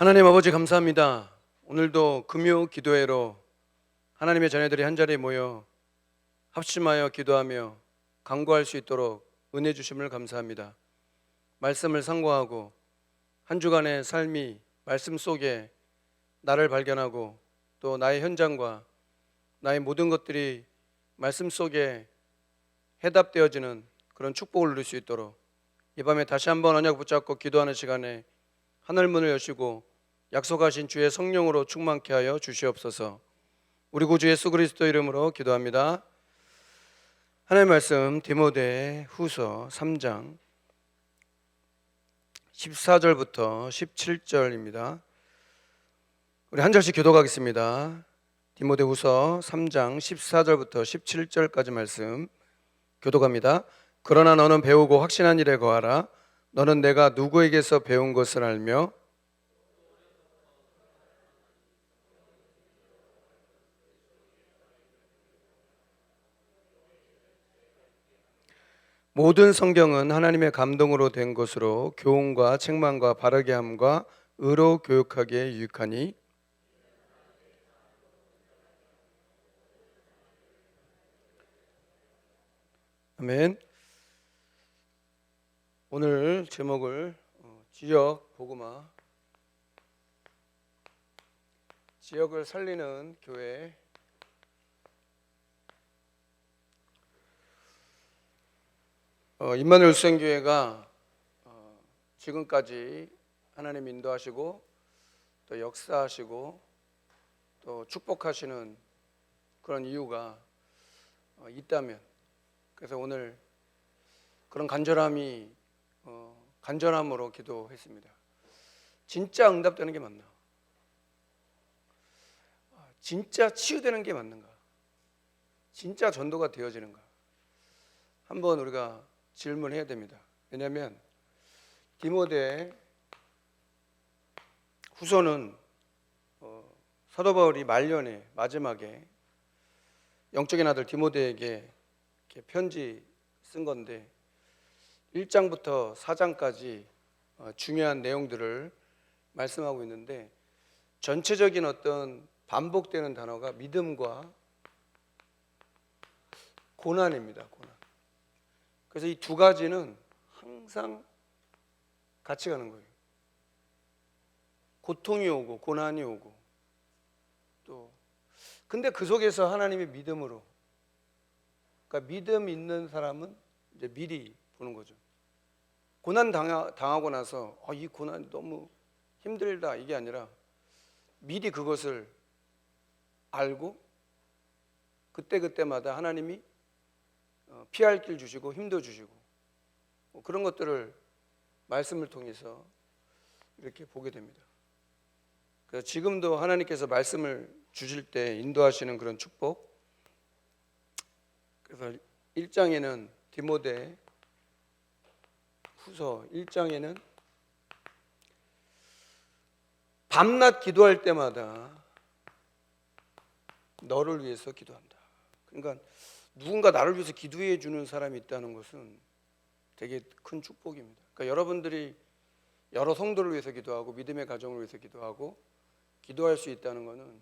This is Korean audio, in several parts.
하나님 아버지 감사합니다. 오늘도 금요 기도회로 하나님의 자녀들이 한자리에 모여 합심하여 기도하며 간구할 수 있도록 은혜 주심을 감사합니다. 말씀을 상고하고 한 주간의 삶이 말씀 속에 나를 발견하고 또 나의 현장과 나의 모든 것들이 말씀 속에 해답되어지는 그런 축복을 누릴 수 있도록 이 밤에 다시 한번 언약 붙잡고 기도하는 시간에 하늘 문을 여시고 약속하신 주의 성령으로 충만케 하여 주시옵소서. 우리 구주 예수 그리스도 이름으로 기도합니다. 하나님의 말씀 디모데 후서 3장 14절부터 17절입니다. 우리 한 절씩 교독하겠습니다. 디모데 후서 3장 14절부터 17절까지 말씀 교독합니다. 그러나 너는 배우고 확신한 일에 거하라. 너는 내가 누구에게서 배운 것을 알며 모든 성경은 하나님의 감동으로 된 것으로 교훈과 책망과 바르게 함과 의로 교육하기에 유익하니 아멘. 오늘 제목을 지역 복음화, 지역을 살리는 교회. 임마누엘 수행교회가 지금까지 하나님 인도하시고 또 역사하시고 또 축복하시는 그런 이유가 있다면, 그래서 오늘 그런 간절함으로 기도했습니다. 진짜 응답되는 게 맞나? 진짜 치유되는 게 맞는가? 진짜 전도가 되어지는가? 한번 우리가 질문해야 됩니다. 왜냐하면 디모데 후서는 사도 바울이 말년에 마지막에 영적인 아들 디모데에게 이렇게 편지 쓴 건데 1장부터 4장까지 중요한 내용들을 말씀하고 있는데 전체적인 어떤 반복되는 단어가 믿음과 고난입니다. 고난. 그래서 이 두 가지는 항상 같이 가는 거예요. 고통이 오고 고난이 오고 또 근데 그 속에서 하나님의 믿음으로, 그러니까 믿음 있는 사람은 이제 미리 보는 거죠. 고난 당하고 나서 이 고난이 너무 힘들다 이게 아니라 미리 그것을 알고 그때그때마다 하나님이 피할 길 주시고 힘도 주시고 그런 것들을 말씀을 통해서 이렇게 보게 됩니다. 그래서 지금도 하나님께서 말씀을 주실 때 인도하시는 그런 축복. 그래서 1장에는 디모데 후서 1장에는 밤낮 기도할 때마다 너를 위해서 기도한다. 그러니까 누군가 나를 위해서 기도해 주는 사람이 있다는 것은 되게 큰 축복입니다. 그러니까 여러분들이 여러 성도를 위해서 기도하고 믿음의 가정을 위해서 기도하고 기도할 수 있다는 것은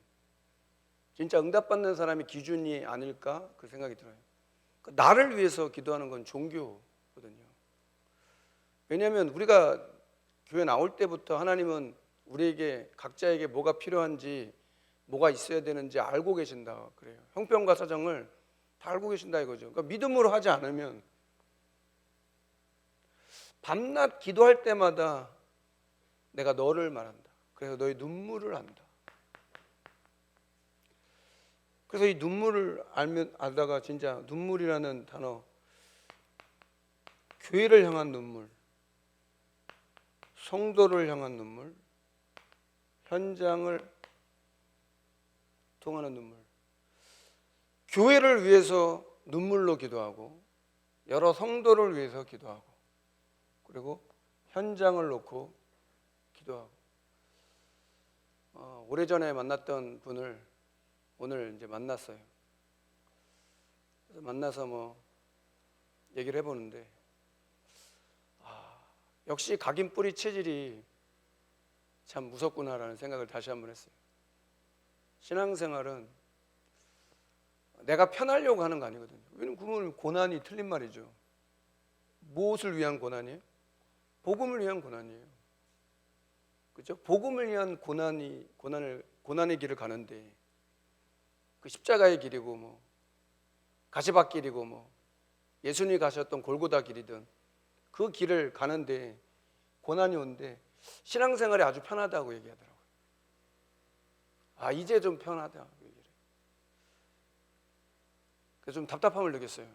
진짜 응답받는 사람의 기준이 아닐까 그 생각이 들어요. 그러니까 나를 위해서 기도하는 건 종교거든요. 왜냐하면 우리가 교회 나올 때부터 하나님은 우리에게 각자에게 뭐가 필요한지 뭐가 있어야 되는지 알고 계신다 그래요. 형편과 사정을 다 알고 계신다 이거죠. 그러니까 믿음으로 하지 않으면 밤낮 기도할 때마다 내가 너를 말한다. 그래서 너의 눈물을 안다. 그래서 이 눈물을 알다가 진짜 눈물이라는 단어, 교회를 향한 눈물, 성도를 향한 눈물, 현장을 통하는 눈물, 교회를 위해서 눈물로 기도하고 여러 성도를 위해서 기도하고 그리고 현장을 놓고 기도하고 오래전에 만났던 분을 오늘 이제 만났어요. 그래서 만나서 얘기를 해보는데 역시 각인 뿌리 체질이 참 무섭구나라는 생각을 다시 한번 했어요. 신앙생활은 내가 편하려고 하는 거 아니거든요. 왜냐면 그건 고난이 틀린 말이죠. 무엇을 위한 고난이에요? 복음을 위한 고난이에요. 그죠? 복음을 위한 고난의 길을 가는데, 그 십자가의 길이고 뭐 가시밭 길이고 뭐 예수님이 가셨던 골고다 길이든 그 길을 가는데 고난이 오는데 신앙생활이 아주 편하다고 얘기하더라고요. 아, 이제 좀 편하다 얘기를. 그래서 좀 답답함을 느꼈어요.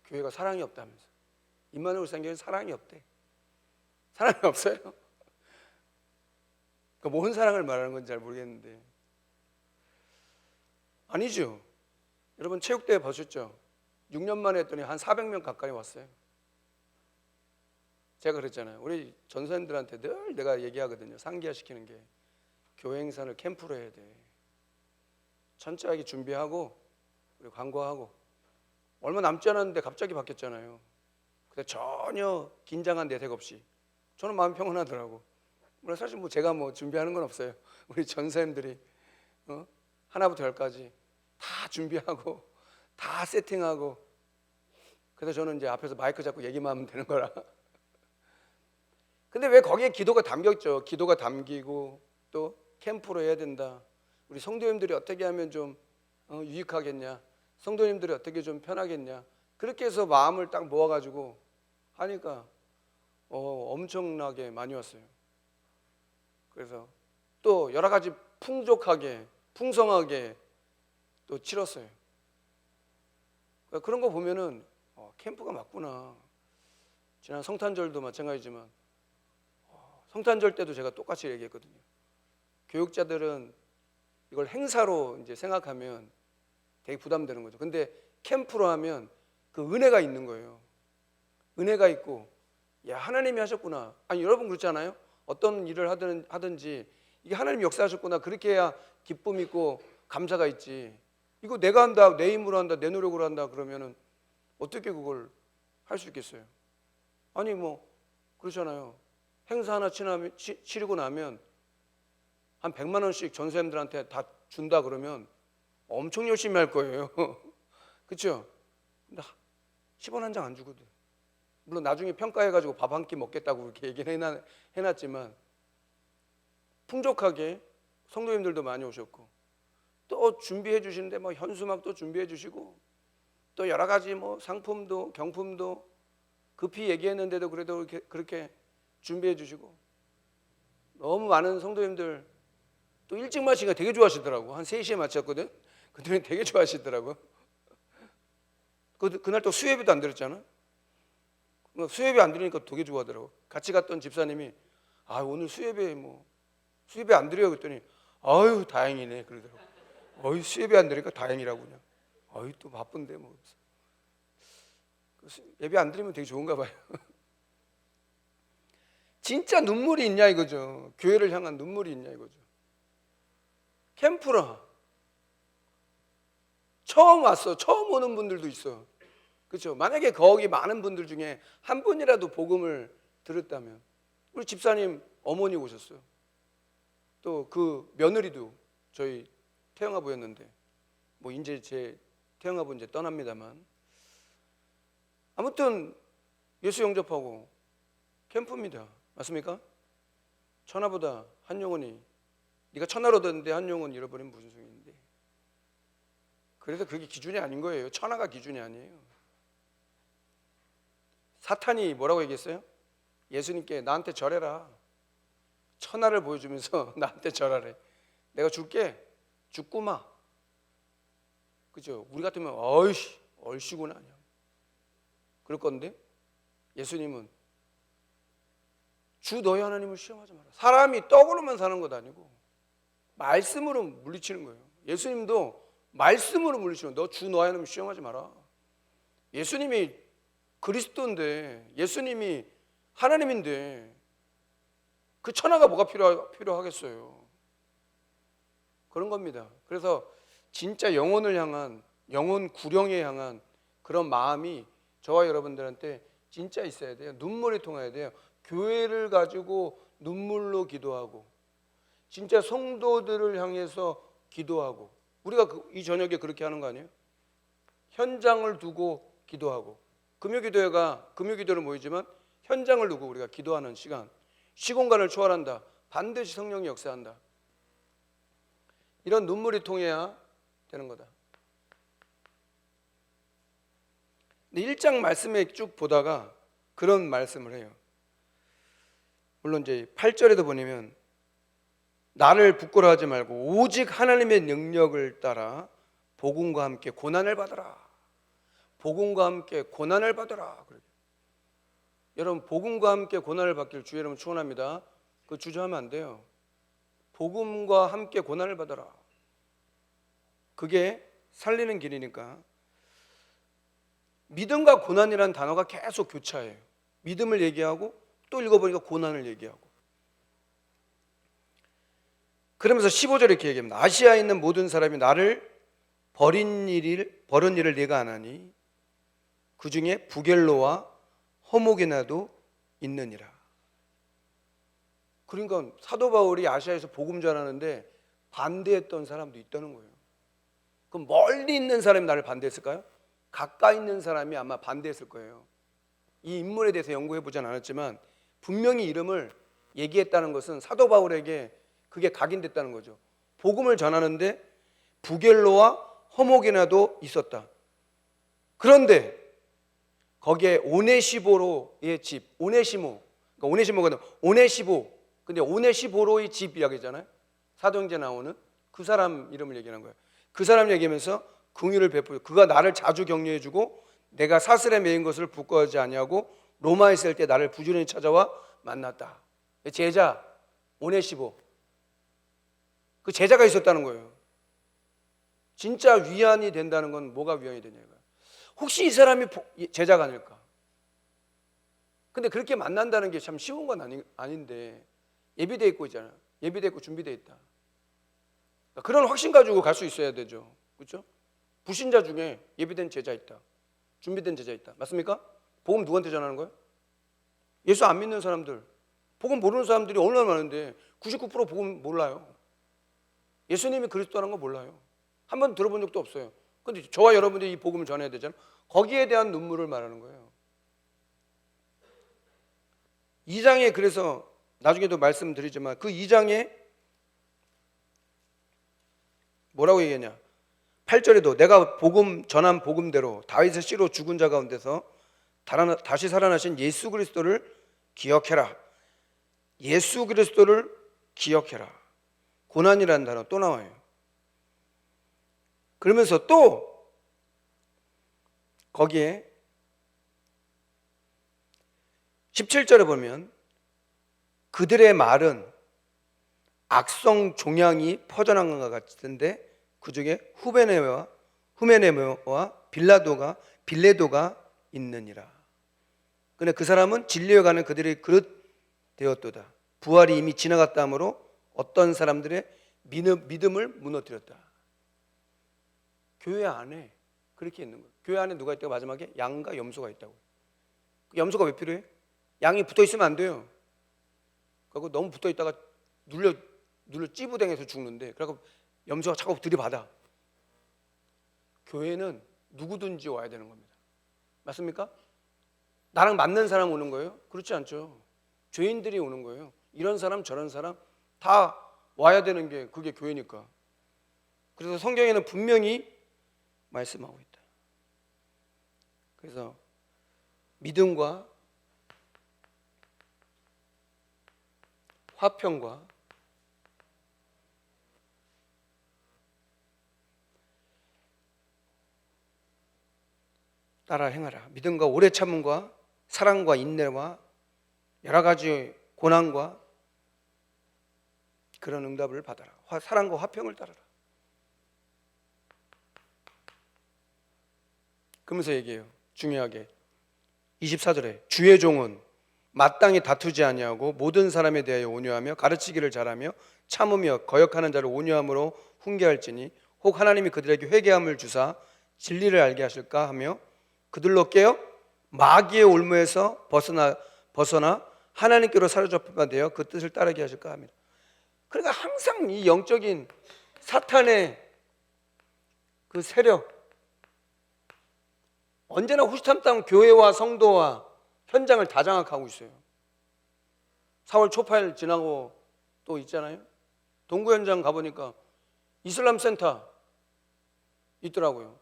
교회가 사랑이 없다면서. 임마누엘 선교회는 사랑이 없대. 사랑이 없어요? 그러니까 뭔 사랑을 말하는 건지 잘 모르겠는데. 아니죠. 여러분 체육대회 보셨죠? 6년 만에 했더니 한 400명 가까이 왔어요. 제가 그랬잖아요. 우리 전사님들한테 늘 내가 얘기하거든요. 상기화시키는 게 교회 행사를 캠프로 해야 돼. 천천히 준비하고 그리고 광고하고. 얼마 남지 않았는데 갑자기 바뀌었잖아요. 근데 전혀 긴장한 내색 없이 저는 마음 평안하더라고. 물론 사실 뭐 제가 뭐 준비하는 건 없어요. 우리 전사님들이 하나부터 열까지 다 준비하고 다 세팅하고, 그래서 저는 이제 앞에서 마이크 잡고 얘기만 하면 되는 거라. 근데 왜 거기에 기도가 담겼죠? 기도가 담기고 또 캠프로 해야 된다. 우리 성도님들이 어떻게 하면 좀 유익하겠냐? 성도님들이 어떻게 좀 편하겠냐? 그렇게 해서 마음을 딱 모아가지고 하니까 엄청나게 많이 왔어요. 그래서 또 여러 가지 풍족하게 풍성하게 또 치렀어요. 그런 거 보면은 캠프가 맞구나. 지난 성탄절도 마찬가지지만 성탄절 때도 제가 똑같이 얘기했거든요. 교육자들은 이걸 행사로 이제 생각하면 되게 부담되는 거죠. 근데 캠프로 하면 그 은혜가 있는 거예요. 은혜가 있고, 야, 하나님이 하셨구나. 아니, 여러분 그렇잖아요. 어떤 일을 하든지 이게 하나님이 역사하셨구나. 그렇게 해야 기쁨 있고 감사가 있지. 이거 내가 한다, 내 힘으로 한다, 내 노력으로 한다 그러면은 어떻게 그걸 할 수 있겠어요? 아니 뭐 그렇잖아요. 행사 하나 치르고 나면 한 100만 원씩 전사님들한테 다 준다 그러면 엄청 열심히 할 거예요. 그렇죠? 근데 10원 한 장 안 주거든. 물론 나중에 평가해가지고 밥 한 끼 먹겠다고 그렇게 얘기를 해놨지만 풍족하게 성도님들도 많이 오셨고, 또 준비해 주시는데 뭐 현수막도 준비해 주시고 또 여러 가지 뭐 상품도 경품도 급히 얘기했는데도 그래도 그렇게 준비해 주시고, 너무 많은 성도님들 또 일찍 마치니까 되게 좋아하시더라고. 한 3시에 마쳤거든. 그들은 되게 좋아하시더라고. 그날 또 수혜비도 안 드렸잖아. 수혜비 안 드리니까 되게 좋아하더라고. 같이 갔던 집사님이 오늘 수혜비 안 드려요 그랬더니 아유 다행이네 그러더라고. 어이 수혜비 안 드리니까 다행이라고 그냥. 어이 또 바쁜데 뭐. 예배 안 드리면 되게 좋은가 봐요. 진짜 눈물이 있냐 이거죠. 교회를 향한 눈물이 있냐 이거죠. 캠프라 처음 왔어. 처음 오는 분들도 있어. 그렇죠? 만약에 거기 많은 분들 중에 한 분이라도 복음을 들었다면, 우리 집사님 어머니 오셨어요. 또 그 며느리도 저희 태영아부였는데 뭐 이제 제 태영아부 이제 떠납니다만, 아무튼 예수 영접하고 캠프입니다. 맞습니까? 천하보다 한 영혼이, 네가 천하로 얻었는데 한 영혼 잃어버리면 무슨 소용인데. 그래서 그게 기준이 아닌 거예요. 천하가 기준이 아니에요. 사탄이 뭐라고 얘기했어요? 예수님께 나한테 절해라. 천하를 보여주면서 나한테 절하래. 내가 줄게. 죽구마. 그죠? 우리 같으면 어이씨 얼씨구나 그럴 건데, 예수님은 주 너희 하나님을 시험하지 마라. 사람이 떡으로만 사는 것 아니고 말씀으로 물리치는 거예요. 예수님도 말씀으로 물리치는 거예요. 너 주 너희 하나님을 시험하지 마라. 예수님이 그리스도인데, 예수님이 하나님인데 그 천하가 뭐가 필요하겠어요. 그런 겁니다. 그래서 진짜 영혼을 향한, 영혼 구령에 향한 그런 마음이 저와 여러분들한테 진짜 있어야 돼요. 눈물이 통해야 돼요. 교회를 가지고 눈물로 기도하고 진짜 성도들을 향해서 기도하고 우리가 이 저녁에 그렇게 하는 거 아니에요? 현장을 두고 기도하고 금요기도를 모이지만 현장을 두고 우리가 기도하는 시간, 시공간을 초월한다. 반드시 성령이 역사한다. 이런 눈물이 통해야 되는 거다. 근데 1장 말씀에 쭉 보다가 그런 말씀을 해요. 물론 이제 8절에도 보면 나를 부끄러워하지 말고 오직 하나님의 능력을 따라 복음과 함께 고난을 받으라. 복음과 함께 고난을 받으라. 여러분 복음과 함께 고난을 받길 주의 이름으로 축원합니다. 그 주저하면 안 돼요. 복음과 함께 고난을 받아라. 그게 살리는 길이니까. 믿음과 고난이라는 단어가 계속 교차해요. 믿음을 얘기하고 또 읽어보니까 고난을 얘기하고. 그러면서 15절에 이렇게 얘기합니다. 아시아에 있는 모든 사람이 나를 버린 일을 내가 안 하니 그 중에 부겔로와 허목이나도 있느니라. 그러니까 사도 바울이 아시아에서 복음 전하는데 반대했던 사람도 있다는 거예요. 그럼 멀리 있는 사람이 나를 반대했을까요? 가까이 있는 사람이 아마 반대했을 거예요. 이 인물에 대해서 연구해 보진 않았지만 분명히 이름을 얘기했다는 것은 사도 바울에게 그게 각인됐다는 거죠. 복음을 전하는데 부겔로와 허목이나도 있었다. 그런데 거기에 오네시보로의 집, 오네시모, 그러니까 오네시모가 오네시보, 근데 오네시보로의 집 이야기잖아요. 사도행전에 나오는 그 사람 이름을 얘기하는 거예요. 그 사람 얘기하면서 긍휼을 베풀고 그가 나를 자주 격려해주고 내가 사슬에 매인 것을 부끄러워하지 아니하고 로마에 있을 때 나를 부지런히 찾아와 만났다. 제자 오네시보, 그 제자가 있었다는 거예요. 진짜 위안이 된다는 건 뭐가 위안이 되냐 이거예요. 혹시 이 사람이 제자가 아닐까? 근데 그렇게 만난다는 게 참 쉬운 건 아닌데 예비돼 있고 있잖아요. 예비돼 있고 준비돼 있다. 그런 확신 가지고 갈 수 있어야 되죠. 그렇죠? 불신자 중에 예비된 제자 있다. 준비된 제자 있다. 맞습니까? 복음 누구한테 전하는 거예요? 예수 안 믿는 사람들, 복음 모르는 사람들이 얼마나 많은데 99% 복음 몰라요. 예수님이 그리스도라는 거 몰라요. 한 번 들어본 적도 없어요. 근데 저와 여러분들이 이 복음을 전해야 되잖아요. 거기에 대한 눈물을 말하는 거예요. 2장에 그래서 나중에도 말씀드리지만 그 2장에 뭐라고 얘기했냐? 8절에도 내가 전한 복음대로 다윗의 씨로 죽은 자 가운데서 다시 살아나신 예수 그리스도를 기억해라. 예수 그리스도를 기억해라. 고난이라는 단어 또 나와요. 그러면서 또 거기에 17절에 보면 그들의 말은 악성 종양이 퍼져난 것과 같은데 그 중에 후메네와 빌레도가 있느니라. 근데 그 사람은 진리에 가는 그들의 그릇 되었도다. 부활이 이미 지나갔다 하므로 어떤 사람들의 믿음을 무너뜨렸다. 교회 안에 그렇게 있는 거예요. 교회 안에 누가 있다고? 마지막에 양과 염소가 있다고. 염소가 왜 필요해? 양이 붙어 있으면 안 돼요. 그리고 너무 붙어 있다가 눌러 찌부댕해서 죽는데, 그래서 염소가 자꾸 들이받아. 교회는 누구든지 와야 되는 겁니다. 맞습니까? 나랑 맞는 사람 오는 거예요? 그렇지 않죠. 죄인들이 오는 거예요. 이런 사람 저런 사람 다 와야 되는 게 그게 교회니까. 그래서 성경에는 분명히 말씀하고 있다. 그래서 믿음과 화평과 따라 행하라. 믿음과 오래 참음과 사랑과 인내와 여러 가지 고난과 그런 응답을 받아라. 사랑과 화평을 따르라. 그러면서 얘기해요. 중요하게 24절에 주의 종은 마땅히 다투지 아니하고 모든 사람에 대하여 온유하며 가르치기를 잘하며 참으며 거역하는 자를 온유함으로 훈계할지니 혹 하나님이 그들에게 회개함을 주사 진리를 알게 하실까 하며 그들로 깨어 마귀의 올무에서 벗어나 하나님께로 사로잡히면 되어 그 뜻을 따르게 하실까 합니다. 그러니까 항상 이 영적인 사탄의 그 세력, 언제나 호시탐탐 교회와 성도와 현장을 다 장악하고 있어요. 4월 초파일 지나고 또 있잖아요. 동구 현장 가보니까 이슬람 센터 있더라고요.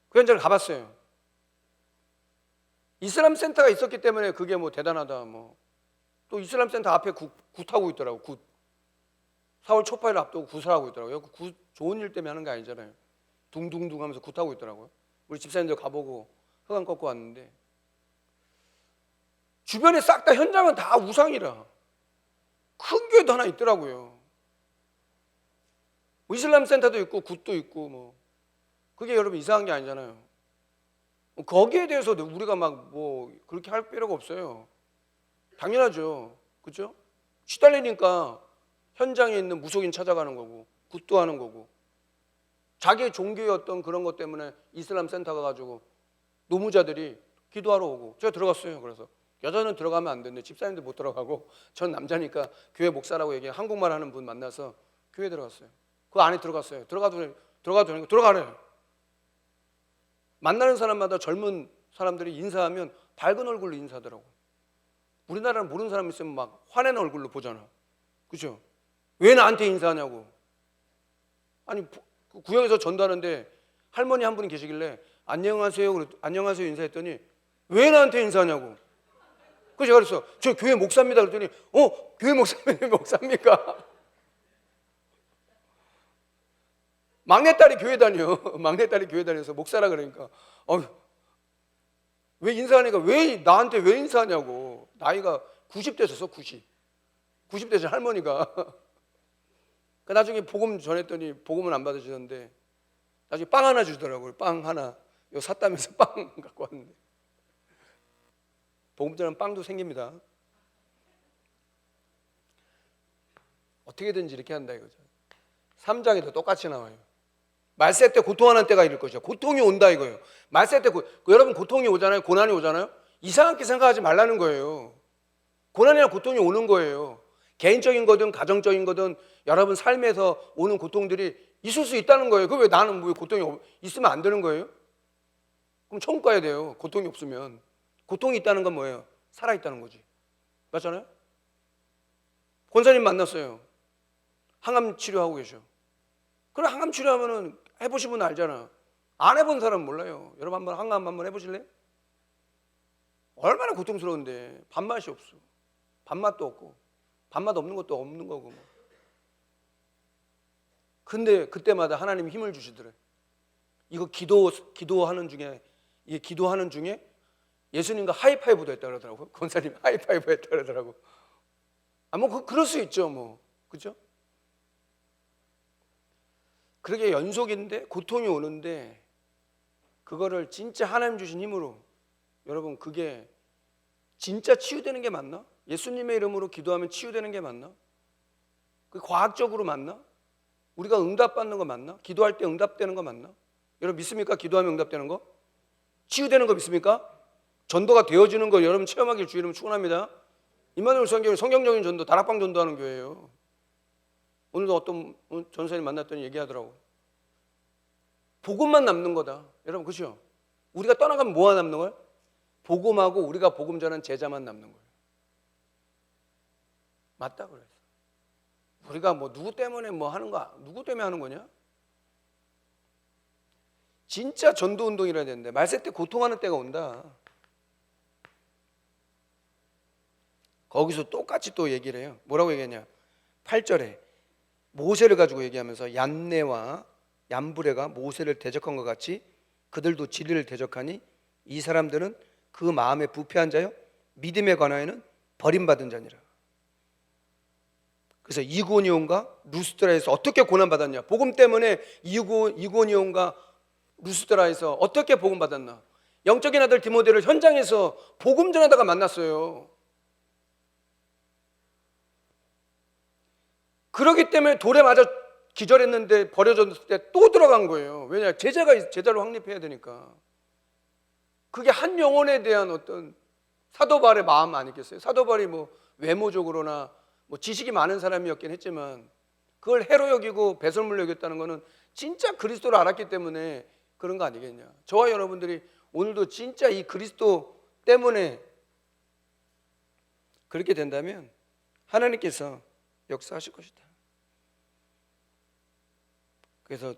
그 현장을 가봤어요. 이슬람 센터가 있었기 때문에 그게 뭐 대단하다 뭐. 또 이슬람 센터 앞에 굿하고 있더라고. 굿. 4월 초파일 앞두고 굿을 하고 있더라고요. 굿 좋은 일 때문에 하는 게 아니잖아요. 둥둥둥 하면서 굿하고 있더라고요. 우리 집사님들 가보고 허강 꺾고 왔는데 주변에 싹 다 현장은 다 우상이라. 큰 교회도 하나 있더라고요. 뭐 이슬람 센터도 있고 굿도 있고 뭐. 그게 여러분 이상한 게 아니잖아요. 거기에 대해서 우리가 막 뭐 그렇게 할 필요가 없어요. 당연하죠. 그렇죠? 시달리니까 현장에 있는 무속인 찾아가는 거고 굿도 하는 거고 자기의 종교의 어떤 그런 것 때문에 이슬람 센터 가가지고 노무자들이 기도하러 오고 제가 들어갔어요. 그래서 여자는 들어가면 안 되는데 집사님들 못 들어가고 전 남자니까 교회 목사라고 얘기해 한국말 하는 분 만나서 교회 들어갔어요. 그 안에 들어갔어요. 들어가도 들어가래요. 만나는 사람마다 젊은 사람들이 인사하면 밝은 얼굴로 인사하더라고. 우리나라는 모르는 사람 있으면 막 화내는 얼굴로 보잖아. 그죠? 왜 나한테 인사하냐고. 아니 구역에서 전도하는데 할머니 한 분이 계시길래 안녕하세요. 안녕하세요 인사했더니 왜 나한테 인사하냐고. 그래서 제가 그랬어. 저 교회 목사입니다. 그랬더니 교회 목사님 목사입니까? 막내딸이 교회 다녀. 막내딸이 교회 다녀서 목사라 그러니까 왜 인사하니까 왜 나한테 왜 인사하냐고. 나이가 90대였어. 90대 전 할머니가. 나중에 복음 전했더니 복음은 안 받으시던데 나중에 빵 하나 주더라고요. 빵 하나. 이거 샀다면서 빵 갖고 왔는데. 복음 전하면 빵도 생깁니다. 어떻게든지 이렇게 한다 이거죠. 3장에도 똑같이 나와요. 말세 때 고통하는 때가 이럴 것이죠. 고통이 온다 이거예요. 말세 때 여러분 고통이 오잖아요. 고난이 오잖아요. 이상하게 생각하지 말라는 거예요. 고난이나 고통이 오는 거예요. 개인적인 거든 가정적인 거든 여러분 삶에서 오는 고통들이 있을 수 있다는 거예요. 왜 나는 왜 고통이 있으면 안 되는 거예요? 그럼 천국 가야 돼요. 고통이 없으면. 고통이 있다는 건 뭐예요? 살아있다는 거지. 맞잖아요? 권사님 만났어요. 항암 치료하고 계셔. 그럼 항암 치료하면은 해보신 분 알잖아. 안 해본 사람은 몰라요. 여러분 한번 항암 한번 해보실래요? 얼마나 고통스러운데 밥맛이 없어. 밥맛도 없고 밥맛 없는 것도 없는 거고 뭐. 근데 그때마다 하나님이 힘을 주시더래. 이거 기도하는 중에 예수님과 하이파이브도 했다 그러더라고요. 권사님 하이파이브 했다 그러더라고. 그럴 수 있죠 뭐. 그죠? 그러게 연속인데 고통이 오는데 그거를 진짜 하나님 주신 힘으로 여러분 그게 진짜 치유되는 게 맞나? 예수님의 이름으로 기도하면 치유되는 게 맞나? 그게 과학적으로 맞나? 우리가 응답받는 거 맞나? 기도할 때 응답되는 거 맞나? 여러분 믿습니까? 기도하면 응답되는 거? 치유되는 거 믿습니까? 전도가 되어지는 거 여러분 체험하길 주 이름 축원합니다. 임마누엘 성경은 성경적인 전도, 다락방 전도하는 교회예요. 오늘도 어떤 전사님 만났더니 얘기하더라고. 복음만 남는 거다. 여러분 그렇죠? 우리가 떠나가면 뭐가 남는 거예요? 복음하고 우리가 복음 전한 제자만 남는 거예요. 맞다 그래서. 우리가 뭐 누구 때문에 뭐 하는 거 누구 때문에 하는 거냐? 진짜 전도 운동이라 되는데 말세 때 고통하는 때가 온다. 거기서 똑같이 또 얘기를 해요. 뭐라고 얘기하냐? 8절에 모세를 가지고 얘기하면서 얀네와 얀브레가 모세를 대적한 것 같이 그들도 진리를 대적하니 이 사람들은 그 마음에 부패한 자요 믿음에 관하여는 버림받은 자니라. 그래서 이고니온과 루스드라에서 어떻게 고난받았냐? 복음 때문에 이고니온과 루스드라에서 어떻게 복음 받았나? 영적인 아들 디모데를 현장에서 복음 전하다가 만났어요. 그렇기 때문에 돌에 맞아 기절했는데 버려졌을 때 또 들어간 거예요. 왜냐? 제자로 확립해야 되니까. 그게 한 영혼에 대한 어떤 사도 바울의 마음 아니겠어요? 사도 바울이 뭐 외모적으로나 뭐 지식이 많은 사람이었긴 했지만 그걸 해로 여기고 배설물로 여겼다는 것은 진짜 그리스도를 알았기 때문에 그런 거 아니겠냐. 저와 여러분들이 오늘도 진짜 이 그리스도 때문에 그렇게 된다면 하나님께서 역사하실 것이다. 그래서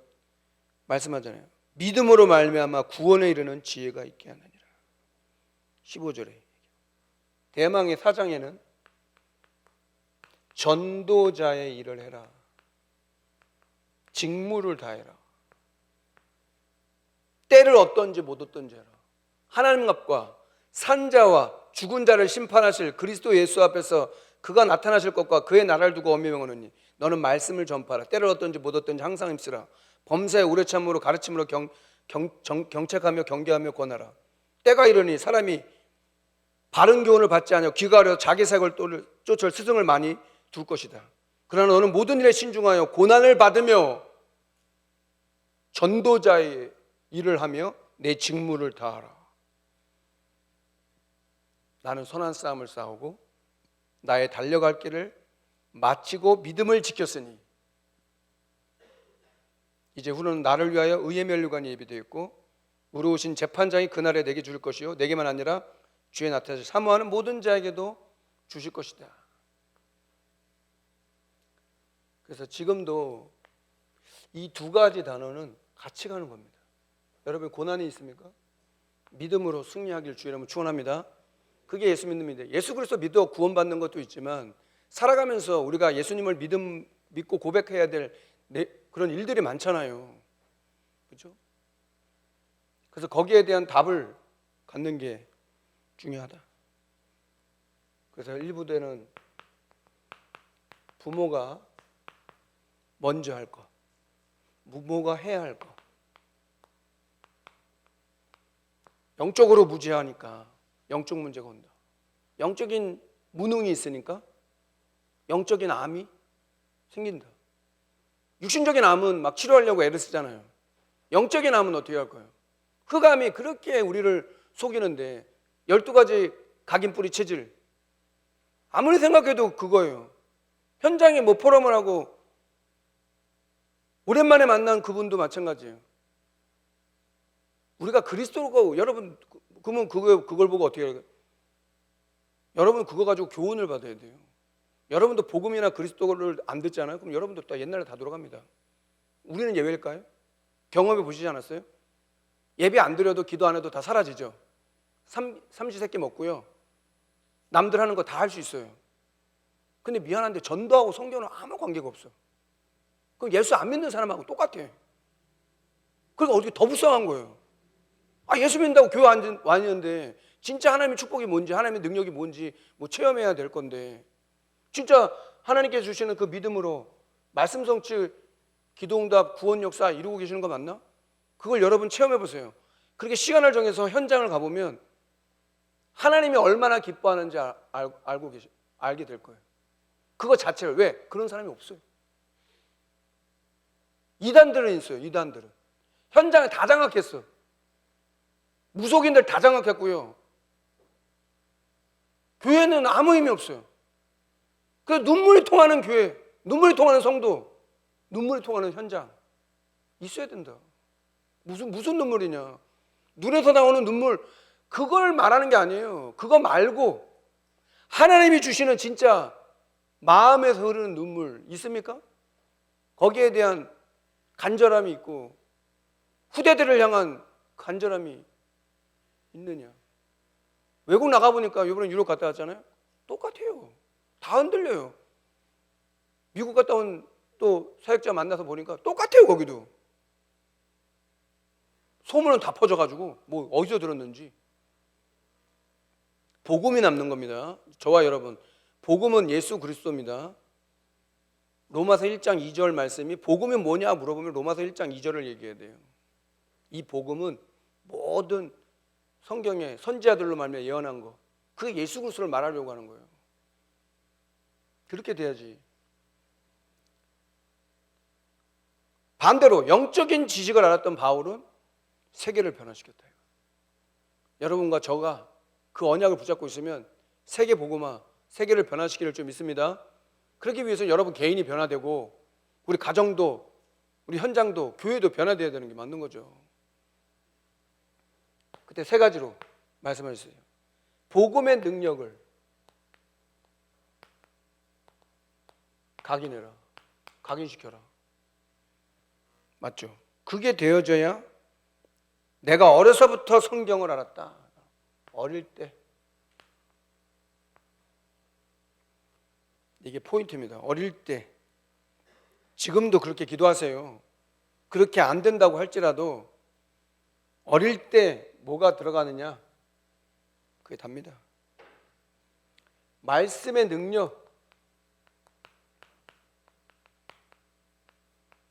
말씀하잖아요. 믿음으로 말미암아 구원에 이르는 지혜가 있게 하느니라. 15절에 대망의 사장에는 전도자의 일을 해라. 직무를 다해라. 때를 얻든지 못 얻든지 해라. 하나님 앞과 산자와 죽은 자를 심판하실 그리스도 예수 앞에서 그가 나타나실 것과 그의 나라를 두고 엄히 명하노니 너는 말씀을 전파하라. 때를 얻든지 못 얻든지 항상 힘쓰라. 범사에 오래 참으로 가르침으로 경책하며 경계하며 권하라. 때가 이르니 사람이 바른 교훈을 받지 않으며 귀가 어려 자기 사역을 쫓을 스승을 많이 둘 것이다. 그러나 너는 모든 일에 신중하여 고난을 받으며 전도자의 일을 하며 내 직무를 다하라. 나는 선한 싸움을 싸우고 나의 달려갈 길을 마치고 믿음을 지켰으니 이제 후는 나를 위하여 의의 면류관이 예비되어 있고 의로우신 재판장이 그날에 내게 줄 것이요 내게만 아니라 주의 나타나실 사모하는 모든 자에게도 주실 것이다. 그래서 지금도 이 두 가지 단어는 같이 가는 겁니다. 여러분 고난이 있습니까? 믿음으로 승리하길 주의 이름으로 축원합니다. 그게 예수 믿습니다. 예수 그리스도 믿어 구원받는 것도 있지만 살아가면서 우리가 예수님을 믿고 고백해야 될 그런 일들이 많잖아요. 그렇죠? 그래서 거기에 대한 답을 갖는 게 중요하다. 그래서 일부대는 부모가 먼저 할 것, 부모가 해야 할 것. 영적으로 무지하니까 영적 문제가 온다. 영적인 무능이 있으니까 영적인 암이 생긴다. 육신적인 암은 막 치료하려고 애를 쓰잖아요. 영적인 암은 어떻게 할 거예요? 흑암이 그렇게 우리를 속이는데 12가지 각인뿌리 체질 아무리 생각해도 그거예요. 현장에 뭐 포럼을 하고 오랜만에 만난 그분도 마찬가지예요. 우리가 그리스도고 여러분 그러면 그걸 보고 어떻게 해요? 여러분 그거 가지고 교훈을 받아야 돼요. 여러분도 복음이나 그리스도를 안 듣잖아요. 그럼 여러분도 또 옛날에 다 돌아갑니다. 우리는 예외일까요? 경험해 보시지 않았어요? 예배 안 드려도 기도 안 해도 다 사라지죠. 삼시세끼 먹고요. 남들 하는 거 다 할 수 있어요. 근데 미안한데 전도하고 성경은 아무 관계가 없어. 그럼 예수 안 믿는 사람하고 똑같아. 그러니까 어떻게 더 불쌍한 거예요. 예수 믿는다고 교회 왔는데 진짜 하나님의 축복이 뭔지 하나님의 능력이 뭔지 뭐 체험해야 될 건데 진짜 하나님께서 주시는 그 믿음으로 말씀 성취, 기도응답, 구원 역사 이루고 계시는 거 맞나? 그걸 여러분 체험해 보세요. 그렇게 시간을 정해서 현장을 가보면 하나님이 얼마나 기뻐하는지 알게 될 거예요. 그거 자체를. 왜? 그런 사람이 없어요. 이단들은 있어요. 이단들은 현장에 다 장악했어. 무속인들 다 장악했고요. 교회는 아무 의미 없어요. 그 눈물이 통하는 교회, 눈물이 통하는 성도, 눈물이 통하는 현장 있어야 된다. 무슨 눈물이냐? 눈에서 나오는 눈물, 그걸 말하는 게 아니에요. 그거 말고 하나님이 주시는 진짜 마음에서 흐르는 눈물 있습니까? 거기에 대한 간절함이 있고 후대들을 향한 간절함이 있느냐? 외국 나가보니까 이번에 유럽 갔다 왔잖아요. 똑같아요. 다 흔들려요. 미국 갔다 온 또 사역자 만나서 보니까 똑같아요. 거기도 소문은 다 퍼져가지고 뭐 어디서 들었는지. 복음이 남는 겁니다. 저와 여러분, 복음은 예수 그리스도입니다. 로마서 1장 2절 말씀이 복음이 뭐냐 물어보면 로마서 1장 2절을 얘기해야 돼요. 이 복음은 모든 성경의 선지자들로 말미암아 예언한 거, 그게 예수 그리스도를 말하려고 하는 거예요. 그렇게 돼야지. 반대로 영적인 지식을 알았던 바울은 세계를 변화시켰다. 여러분과 저가 그 언약을 붙잡고 있으면 세계 복음화, 세계를 변화시킬 줄 믿습니다. 그러기 위해서 여러분 개인이 변화되고 우리 가정도, 우리 현장도, 교회도 변화되어야 되는 게 맞는 거죠. 그때 세 가지로 말씀하셨어요. 복음의 능력을 각인해라, 각인시켜라. 맞죠? 그게 되어져야 내가 어려서부터 성경을 알았다. 어릴 때. 이게 포인트입니다. 어릴 때. 지금도 그렇게 기도하세요. 그렇게 안 된다고 할지라도 어릴 때 뭐가 들어가느냐? 그게 답니다. 말씀의 능력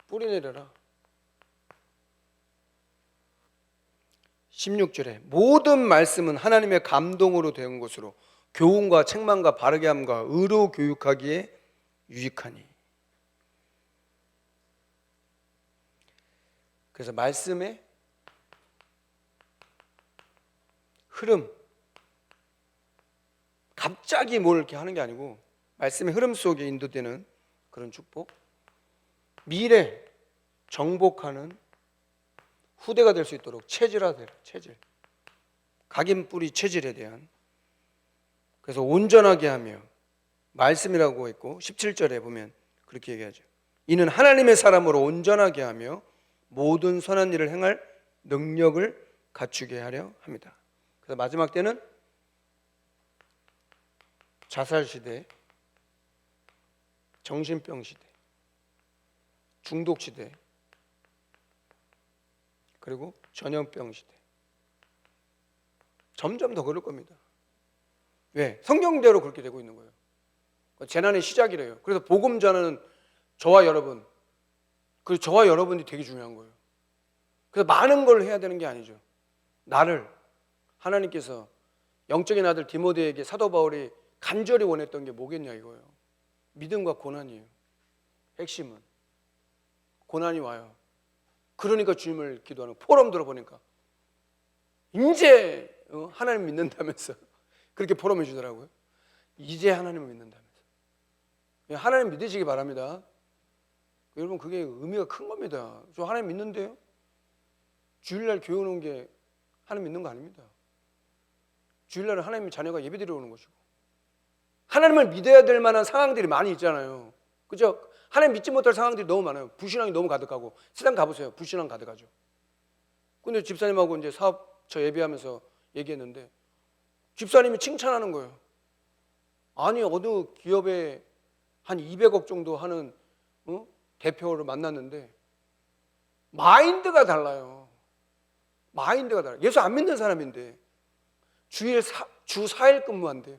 뿌리내려라. 16절에 모든 말씀은 하나님의 감동으로 된 것으로 교훈과 책망과 바르게 함과 의로 교육하기에 유익하니. 그래서 말씀의 흐름, 갑자기 뭘 이렇게 하는 게 아니고 말씀의 흐름 속에 인도되는 그런 축복, 미래 정복하는 후대가 될 수 있도록 체질화되라. 체질, 각인 뿌리 체질에 대한. 그래서 온전하게 하며 말씀이라고 했고 17절에 보면 그렇게 얘기하죠. 이는 하나님의 사람으로 온전하게 하며 모든 선한 일을 행할 능력을 갖추게 하려 합니다. 그래서 마지막 때는 자살 시대, 정신병 시대, 중독 시대, 그리고 전염병 시대. 점점 더 그럴 겁니다. 왜? 성경대로 그렇게 되고 있는 거예요. 재난의 시작이래요. 그래서 복음 전하는 저와 여러분, 그리고 저와 여러분이 되게 중요한 거예요. 그래서 많은 걸 해야 되는 게 아니죠. 나를 하나님께서 영적인 아들 디모데에게 사도 바울이 간절히 원했던 게 뭐겠냐 이거예요. 믿음과 고난이에요. 핵심은 고난이 와요. 그러니까 주님을 기도하는 포럼 들어보니까 이제 하나님 믿는다면서 그렇게 포럼해 주더라고요. 이제 하나님을 믿는다면서. 하나님 믿으시기 바랍니다. 여러분 그게 의미가 큰 겁니다. 저 하나님 믿는데요. 주일날 교회 오는 게 하나님 믿는 거 아닙니다. 주일날은 하나님의 자녀가 예배드리러 오는 것이고 하나님을 믿어야 될 만한 상황들이 많이 있잖아요. 그죠? 하나님 믿지 못할 상황들이 너무 많아요. 불신앙이 너무 가득하고. 세상 가보세요. 불신앙 가득하죠. 근데 집사님하고 이제 사업처 예배하면서 얘기했는데 집사님이 칭찬하는 거예요. 아니 어느 기업에 한 200억 정도 하는 대표를 만났는데 마인드가 달라요. 마인드가 달라요. 예수 안 믿는 사람인데 주 4일 근무한대요.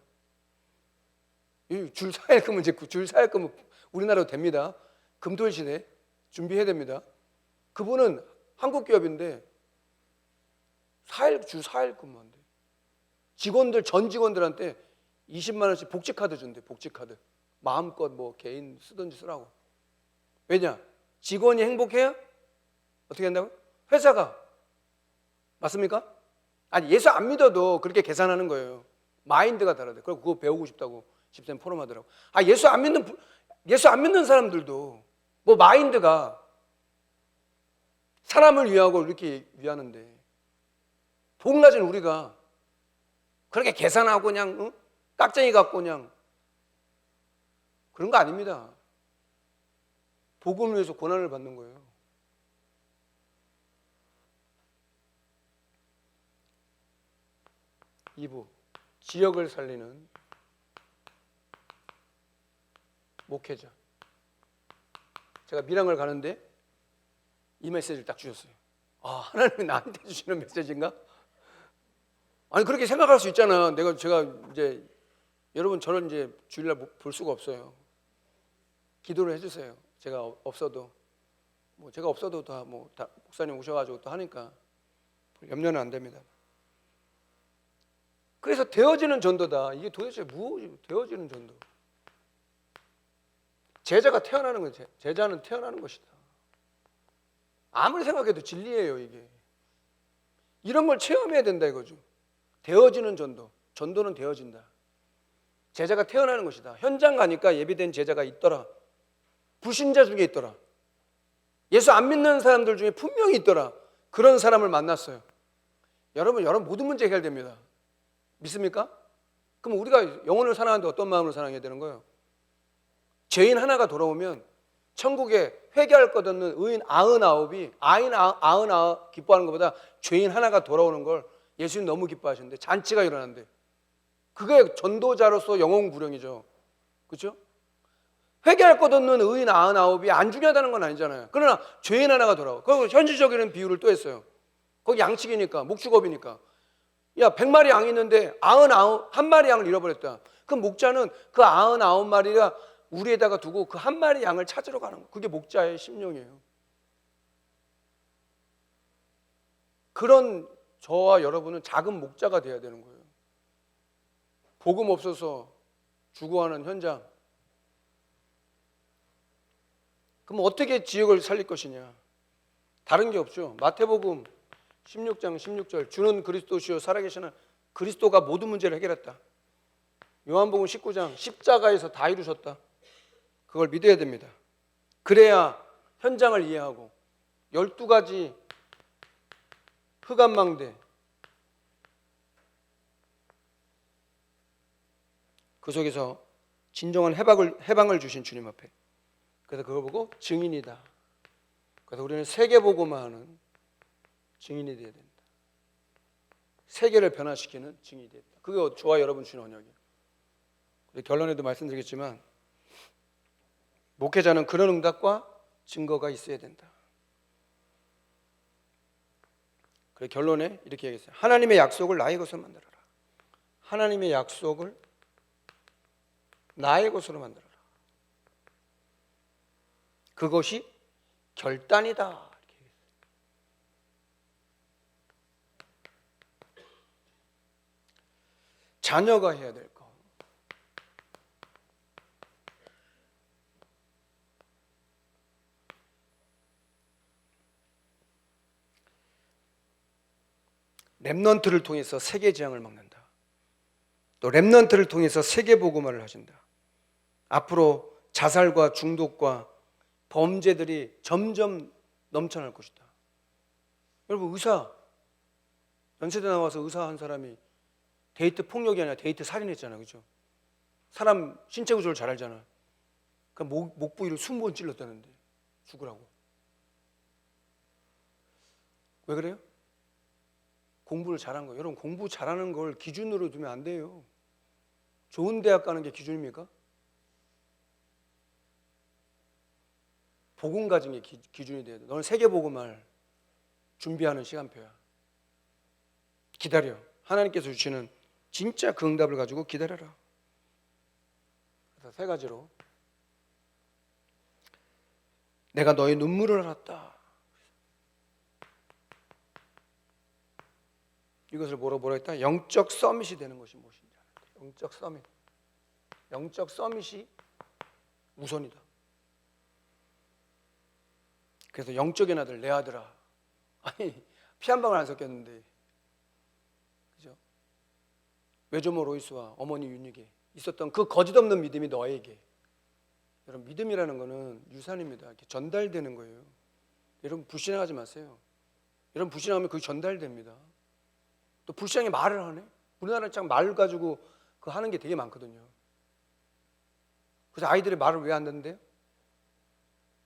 주 4일 근무, 이제 주 4일 근무 우리나라도 됩니다. 금토일 시대 준비해야 됩니다. 그분은 한국 기업인데 주 4일 근무한대. 직원들, 전 직원들한테 20만 원씩 복지카드 준대. 복지카드. 마음껏 뭐 개인 쓰든지 쓰라고. 왜냐? 직원이 행복해야 어떻게 한다고요? 회사가. 맞습니까? 아니 예수 안 믿어도 그렇게 계산하는 거예요. 마인드가 다르대. 그리고 그거 배우고 싶다고 집사님 포럼하더라고. 예수 안 믿는 사람들도 뭐 마인드가 사람을 위하고 이렇게 위하는데 복 낮은 우리가 그렇게 계산하고 그냥 깍쟁이 갖고 그냥 그런 거 아닙니다. 복음을 위해서 고난을 받는 거예요. 이부 지역을 살리는 목회자. 제가 밀양을 가는데 이 메시지를 딱 주셨어요. 하나님이 나한테 주시는 메시지인가? 아니 그렇게 생각할 수 있잖아. 제가 이제 여러분 저는 이제 주일날 볼 수가 없어요. 기도를 해주세요. 제가 없어도 제가 없어도 다 목사님 오셔가지고 또 하니까 염려는 안 됩니다. 그래서 되어지는 전도다. 이게 도대체 무엇이 되어지는 전도? 제자가 태어나는 거죠. 제자는 태어나는 것이다. 아무리 생각해도 진리예요 이게. 이런 걸 체험해야 된다 이거죠. 되어지는 전도. 전도는 되어진다. 제자가 태어나는 것이다. 현장 가니까 예비된 제자가 있더라. 불신자 중에 있더라. 예수 안 믿는 사람들 중에 분명히 있더라. 그런 사람을 만났어요. 여러분 모든 문제 해결됩니다. 믿습니까? 그럼 우리가 영혼을 사랑하는데 어떤 마음으로 사랑해야 되는 거예요? 죄인 하나가 돌아오면 천국에 회개할 것 없는 의인 99이 아인 99 기뻐하는 것보다 죄인 하나가 돌아오는 걸 예수님 너무 기뻐하시는데 잔치가 일어난대. 그게 전도자로서 영혼 구령이죠. 그렇죠? 회개할 것 없는 의인 99이 안 중요하다는 건 아니잖아요. 그러나 죄인 하나가 돌아오고, 그리고 현실적인 비유를 또 했어요. 거기 양식이니까, 목축업이니까. 야, 100마리 양이 있는데 99, 한 마리 양을 잃어버렸다. 그럼 목자는 그 99마리가 우리에다가 두고 그 한 마리 양을 찾으러 가는 거예요. 그게 목자의 심령이에요. 그런 저와 여러분은 작은 목자가 돼야 되는 거예요. 복음 없어서 죽어가는 현장. 그럼 어떻게 지역을 살릴 것이냐? 다른 게 없죠. 마태복음 16장 16절, 주는 그리스도시요 살아계시는 그리스도가 모든 문제를 해결했다. 요한복음 19장, 십자가에서 다 이루셨다. 그걸 믿어야 됩니다. 그래야 현장을 이해하고 12가지 흑암망대, 그 속에서 진정한 해방을 주신 주님 앞에, 그래서 그걸 보고 증인이다. 그래서 우리는 세계보고만 하는 증인이 되어야 된다. 세계를 변화시키는 증인이 되어야 된다. 그게 저와 여러분 주신 언약이에요. 결론에도 말씀드리겠지만 목회자는 그런 응답과 증거가 있어야 된다. 그래 결론에 이렇게 얘기했어요. 하나님의 약속을 나의 것으로 만들어라. 하나님의 약속을 나의 것으로 만들어라. 그것이 결단이다. 이렇게 얘기했어요. 자녀가 해야 될 거. 렘넌트를 통해서 세계 재앙을 막는다. 또 렘넌트를 통해서 세계 복음화를 하신다. 앞으로 자살과 중독과 범죄들이 점점 넘쳐날 것이다. 여러분 의사, 연세대 나와서 의사 한 사람이 데이트 폭력이 아니라 데이트 살인했잖아요. 그죠? 사람 신체 구조를 잘 알잖아. 그러니까 목 부위를 20번 찔렀다는데 죽으라고. 왜 그래요? 공부를 잘한 거예요. 여러분 공부 잘하는 걸 기준으로 두면 안 돼요. 좋은 대학 가는 게 기준입니까? 복음 가진 게 기준이 돼야 돼. 너는 세계 복음을 준비하는 시간표야. 기다려. 하나님께서 주시는 진짜 그 응답을 가지고 기다려라. 그래서 세 가지로. 내가 너의 눈물을 알았다. 이것을 뭐라 했다? 영적 서밋이 되는 것이 무엇인지 알았다. 영적 서밋. 영적 서밋이 우선이다. 그래서 영적인 아들, 내 아들아. 아니, 피 한 방울 안 섞였는데. 그죠? 외조모 로이스와 어머니 윤희에게 있었던 그 거짓없는 믿음이 너에게. 여러분, 믿음이라는 거는 유산입니다. 이렇게 전달되는 거예요. 여러분, 불신하지 마세요. 여러분, 불신하면 그게 전달됩니다. 또 불신하게 말을 하네. 우리나라 참 말 가지고 그 하는 게 되게 많거든요. 그래서 아이들이 말을 왜 안 듣는데요?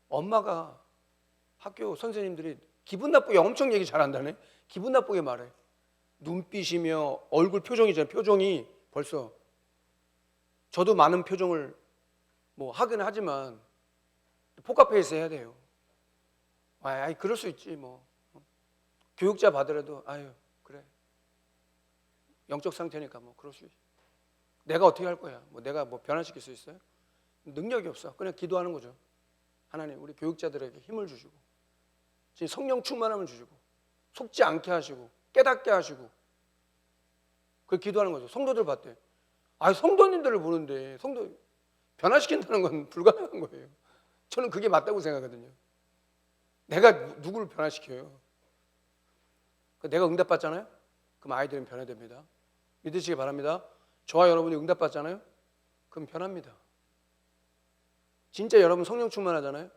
엄마가 학교 선생님들이 기분 나쁘게 엄청 얘기 잘한다네. 기분 나쁘게 말해. 눈빛이며 얼굴 표정이잖아요. 표정이 벌써. 저도 많은 표정을 뭐 하긴 하지만 포카페이스 해야 돼요. 아이 그럴 수 있지 뭐. 교육자 받으라도 아유 그래. 영적 상태니까 뭐 그럴 수 있지. 내가 어떻게 할 거야? 뭐 내가 뭐 변화시킬 수 있어요? 능력이 없어. 그냥 기도하는 거죠. 하나님 우리 교육자들에게 힘을 주시고 성령 충만함을 주시고 속지 않게 하시고 깨닫게 하시고 그걸 기도하는 거죠. 성도들 봤대. 아 성도님들을 보는데 성도 변화시킨다는 건 불가능한 거예요. 저는 그게 맞다고 생각하거든요. 내가 누구를 변화시켜요? 내가 응답받잖아요? 그럼 아이들은 변화됩니다. 믿으시기 바랍니다. 저와 여러분이 응답받잖아요? 그럼 변합니다. 진짜 여러분 성령 충만하잖아요?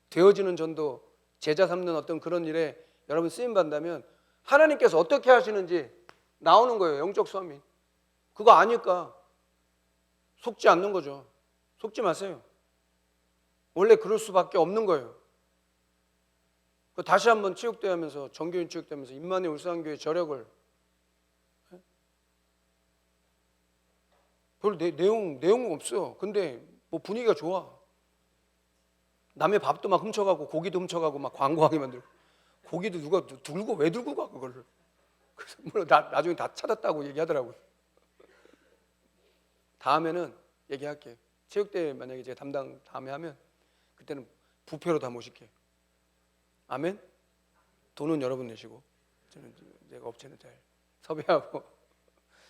되어지는 전도, 제자 삼는 어떤 그런 일에 여러분 쓰임 받는다면 하나님께서 어떻게 하시는지 나오는 거예요. 영적 수화민. 그거 아니까 속지 않는 거죠. 속지 마세요. 원래 그럴 수밖에 없는 거예요. 다시 한번 체육대회하면서 정교인 체육대회하면서 임마누엘 울산교회 저력을 별 내용 없어요. 근데 뭐 분위기가 좋아. 남의 밥도 막 훔쳐가고 고기도 훔쳐가고 막 광고하게 만들고 고기도 누가 들고 왜 들고 가 그거를. 그래서 물론 나중에 다 찾았다고 얘기하더라고요. 다음에는 얘기할게요. 체육대회 만약에 제가 담당 다음에 하면 그때는 부패로 다 모실게요. 아멘? 돈은 여러분 내시고 저는 내가 업체는 잘 섭외하고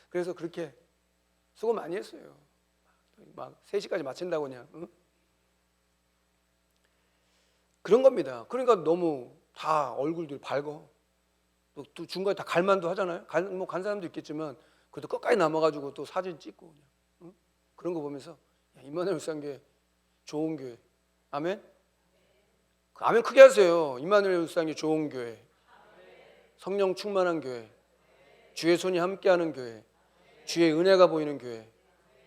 그래서 그렇게 수고 많이 했어요. 막 3시까지 마친다고 그냥 응? 그런 겁니다. 그러니까 너무 다 얼굴들이 밝어. 또 중간에 다 갈만도 하잖아요. 뭐 간 사람도 있겠지만 그래도 끝까지 남아가지고 또 사진 찍고 그냥 응? 그런 거 보면서 야, 임마누엘 울산교회 좋은 교회. 아멘? 아멘 크게 하세요. 임마누엘 울산교회 좋은 교회, 성령 충만한 교회, 주의 손이 함께하는 교회, 주의 은혜가 보이는 교회.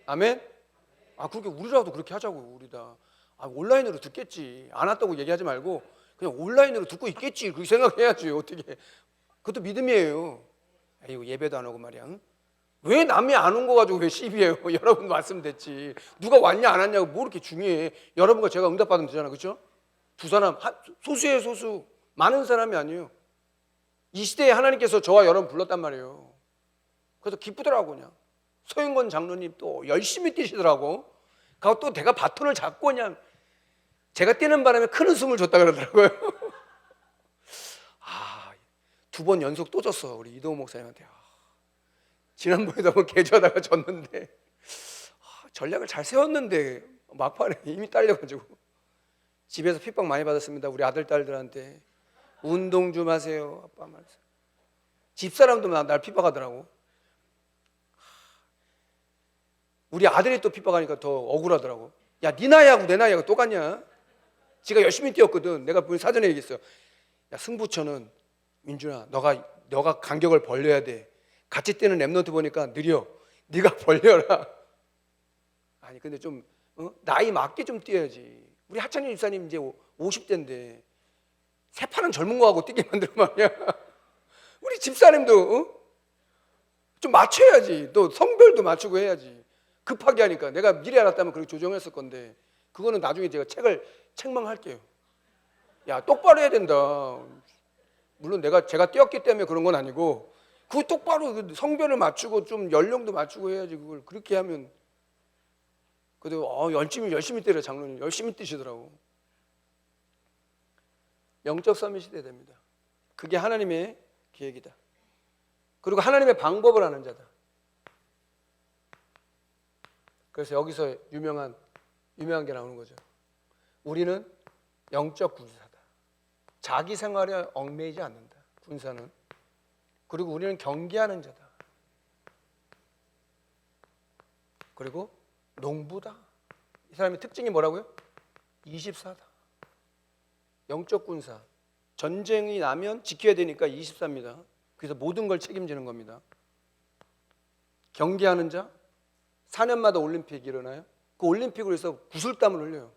아멘? 그렇게 우리라도 그렇게 하자고. 우리다. 온라인으로 듣겠지. 안 왔다고 얘기하지 말고 그냥 온라인으로 듣고 있겠지. 그렇게 생각해야지. 어떻게? 그것도 믿음이에요. 이거 예배도 안 오고 말이야. 응? 왜 남이 안 온 거 가지고 왜 시비해요? 여러분 말씀됐지. 누가 왔냐 안 왔냐고 뭐 이렇게 중요해. 여러분과 제가 응답받으면 되잖아. 그렇죠? 두 사람, 소수예요, 소수. 많은 사람이 아니에요. 이 시대에 하나님께서 저와 여러분 불렀단 말이에요. 그래서 기쁘더라고 그냥. 서윤건 장로님 또 열심히 뛰시더라고. 그리고 또 내가 바톤을 잡고 그냥 제가 뛰는 바람에 큰 웃음을 줬다 그러더라고요. 2번 연속 또 졌어. 우리 이도호 목사님한테. 지난번에도 한번 개조하다가 졌는데 전략을 잘 세웠는데 막판에 힘이 딸려가지고 집에서 핍박 많이 받았습니다. 우리 아들 딸들한테 운동 좀 하세요. 아빠 말해서 집사람도 날 핍박하더라고. 우리 아들이 또 핍박하니까 더 억울하더라고. 야, 네 나이하고 내 나이하고 똑같냐? 지가 열심히 뛰었거든. 내가 사전에 얘기했어요. 야, 승부처는 민준아, 너가 간격을 벌려야 돼. 같이 뛰는 랩런트 보니까 느려. 네가 벌려라. 아니 근데 좀 나이 맞게 좀 뛰어야지. 우리 하찬일 집사님 이제 50대인데 새파란 젊은 거하고 뛰게 만들어 말이야. 우리 집사님도 좀 맞춰야지. 또 성별도 맞추고 해야지. 급하게 하니까 내가 미리 알았다면 그렇게 조정했을 건데 그거는 나중에 제가 책망할게요. 야, 똑바로 해야 된다. 물론 제가 뛰었기 때문에 그런 건 아니고 그 똑바로 성별을 맞추고 좀 연령도 맞추고 해야지. 그걸 그렇게 하면 그래도 열심히 때려. 장로님 열심히 뛰시더라고. 영적 서밋 시대 됩니다. 그게 하나님의 계획이다. 그리고 하나님의 방법을 아는 자다. 그래서 여기서 유명한 게 나오는 거죠. 우리는 영적 군사다. 자기 생활에 얽매이지 않는다. 군사는. 그리고 우리는 경계하는 자다. 그리고 농부다. 이 사람의 특징이 뭐라고요? 24다. 영적 군사. 전쟁이 나면 지켜야 되니까 24입니다. 그래서 모든 걸 책임지는 겁니다. 경계하는 자. 4년마다 올림픽이 일어나요. 그 올림픽으로 해서 구슬땀을 흘려요.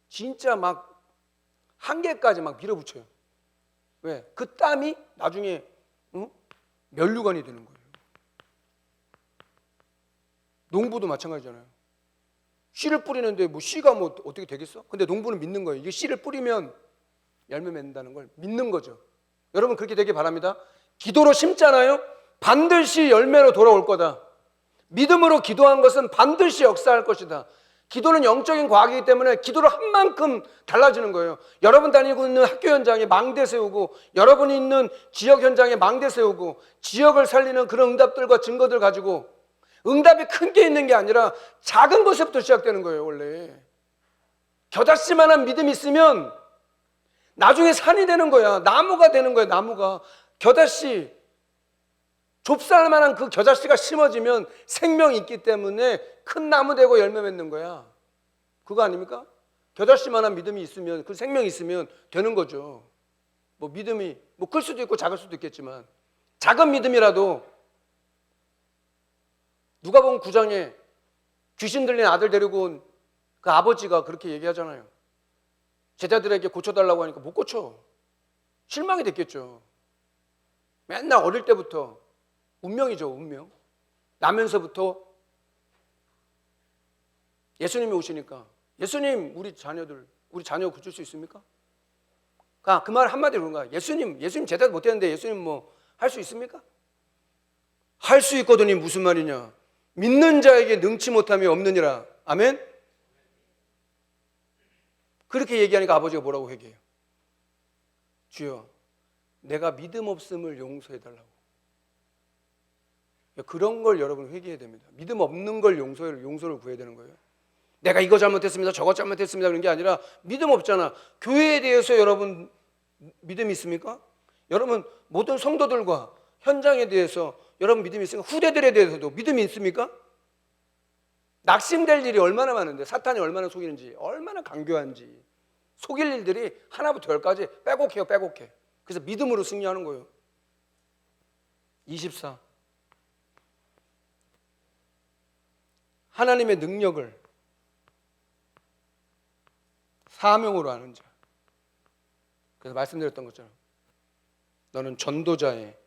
진짜 막 한계까지 막 밀어붙여요. 왜? 그 땀이 나중에 면류관이 되는 거예요. 농부도 마찬가지잖아요. 씨를 뿌리는데 뭐 씨가 뭐 어떻게 되겠어? 근데 농부는 믿는 거예요. 이게 씨를 뿌리면 열매 맺는다는 걸 믿는 거죠. 여러분 그렇게 되길 바랍니다. 기도로 심잖아요. 반드시 열매로 돌아올 거다. 믿음으로 기도한 것은 반드시 역사할 것이다. 기도는 영적인 과학이기 때문에 기도를 한 만큼 달라지는 거예요. 여러분 다니고 있는 학교 현장에 망대 세우고 여러분이 있는 지역 현장에 망대 세우고 지역을 살리는 그런 응답들과 증거들 가지고 응답이 큰 게 있는 게 아니라 작은 것부터 시작되는 거예요. 원래 겨자씨만한 믿음이 있으면 나중에 산이 되는 거야. 나무가 되는 거야. 나무가 겨자씨 좁쌀 만한 그 겨자씨가 심어지면 생명이 있기 때문에 큰 나무 되고 열매 맺는 거야. 그거 아닙니까? 겨자씨만한 믿음이 있으면, 그 생명이 있으면 되는 거죠. 뭐 믿음이 뭐 클 수도 있고 작을 수도 있겠지만, 작은 믿음이라도 누가복음 9장에 귀신 들린 아들 데리고 온 그 아버지가 그렇게 얘기하잖아요. 제자들에게 고쳐달라고 하니까 못 고쳐. 실망이 됐겠죠. 맨날 어릴 때부터 운명이죠, 운명. 나면서부터 예수님이 오시니까, 예수님 우리 자녀 고칠 수 있습니까? 그 말 한마디로 그런가? 예수님 제대로 못했는데 예수님 뭐 할 수 있습니까? 할 수 있거든요. 무슨 말이냐? 믿는 자에게 능치 못함이 없느니라. 아멘? 그렇게 얘기하니까 아버지가 뭐라고 회개해요? 주여, 내가 믿음 없음을 용서해달라고. 그런 걸 여러분 회개해야 됩니다. 믿음 없는 걸 용서를 구해야 되는 거예요. 내가 이거 잘못했습니다, 저거 잘못했습니다 그런 게 아니라, 믿음 없잖아. 교회에 대해서 여러분 믿음이 있습니까? 여러분 모든 성도들과 현장에 대해서 여러분 믿음이 있습니까? 후대들에 대해서도 믿음이 있습니까? 낙심될 일이 얼마나 많은데, 사탄이 얼마나 속이는지, 얼마나 강교한지, 속일 일들이 하나부터 열까지 빼곡해요, 빼곡해. 그래서 믿음으로 승리하는 거예요. 24. 하나님의 능력을 사명으로 하는 자. 그래서 말씀드렸던 것처럼 너는 전도자의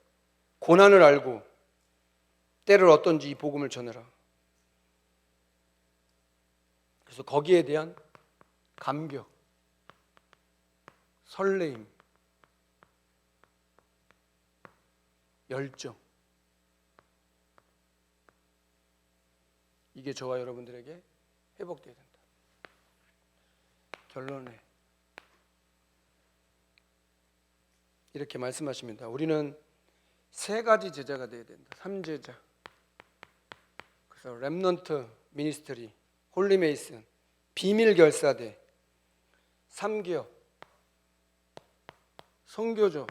고난을 알고 때를 어떤지 이 복음을 전해라. 그래서 거기에 대한 감격, 설레임, 열정, 이게 저와 여러분들에게 회복되어야 된다. 결론에 이렇게 말씀하십니다. 우리는 세 가지 제자가 되어야 된다. 3제자. 그래서 렘넌트 미니스트리, 홀리메이슨, 비밀결사대, 3기업, 선교조,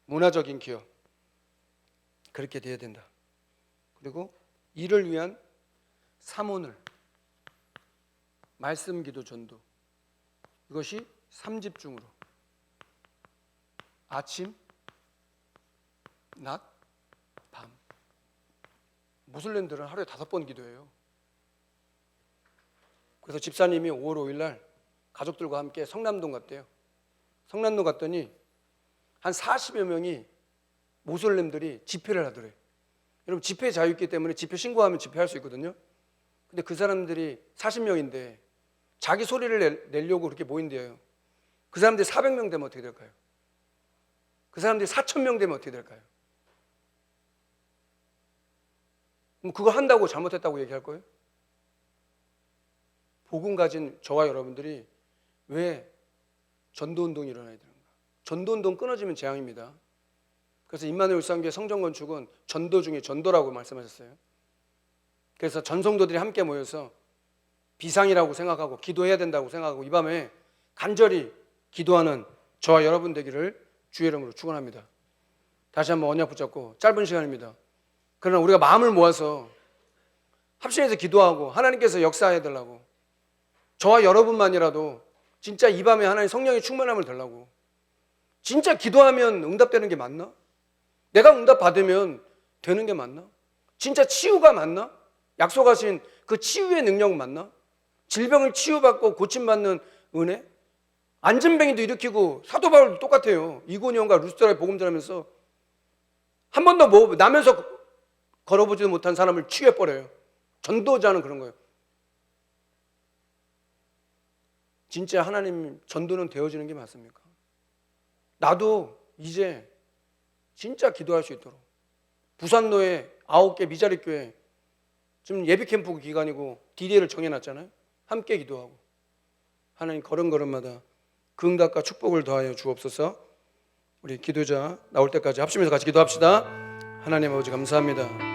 문화적인 기업, 그렇게 되어야 된다. 그리고 이를 위한 사모늘, 말씀, 기도, 전도, 이것이 3집중으로 아침, 낮, 밤. 무슬림들은 하루에 5번 기도해요. 그래서 집사님이 5월 5일 날 가족들과 함께 성남동 갔대요. 성남동 갔더니 한 40여 명이 무슬림들이 집회를 하더래요. 여러분, 집회 자유 있기 때문에 집회 신고하면 집회할 수 있거든요. 근데 그 사람들이 40명인데 자기 소리를 내려고 그렇게 모인대요. 그 사람들이 400명 되면 어떻게 될까요? 그 사람들이 4,000명 되면 어떻게 될까요? 그럼 그거 한다고 잘못했다고 얘기할 거예요? 복음 가진 저와 여러분들이 왜 전도운동이 일어나야 되는가? 전도운동 끊어지면 재앙입니다. 그래서 임마누엘 울산교회 성전건축은 전도 중에 전도라고 말씀하셨어요. 그래서 전성도들이 함께 모여서 비상이라고 생각하고 기도해야 된다고 생각하고 이 밤에 간절히 기도하는 저와 여러분 되기를 주의 이름으로 축원합니다. 다시 한번 언약 붙잡고, 짧은 시간입니다. 그러나 우리가 마음을 모아서 합심해서 기도하고 하나님께서 역사해야 되려고, 저와 여러분만이라도 진짜 이 밤에 하나님 성령의 충만함을 달라고. 진짜 기도하면 응답되는 게 맞나? 내가 응답 받으면 되는 게 맞나? 진짜 치유가 맞나? 약속하신 그 치유의 능력 맞나? 질병을 치유받고 고침받는 은혜? 안진뱅이도 일으키고, 사도 바울도 똑같아요. 이고니온과 루스드라에 복음 전하면서 한 번도 뭐 나면서 걸어보지도 못한 사람을 치유해버려요. 전도자는 그런 거예요. 진짜 하나님 전도는 되어지는 게 맞습니까? 나도 이제 진짜 기도할 수 있도록, 부산로에 9개 미자립 교회 지금 예비 캠프 기간이고 DD를 정해놨잖아요. 함께 기도하고 하나님 걸음걸음마다 그 응답과 축복을 더하여 주옵소서. 우리 기도자 나올 때까지 합심해서 같이 기도합시다. 하나님 아버지 감사합니다.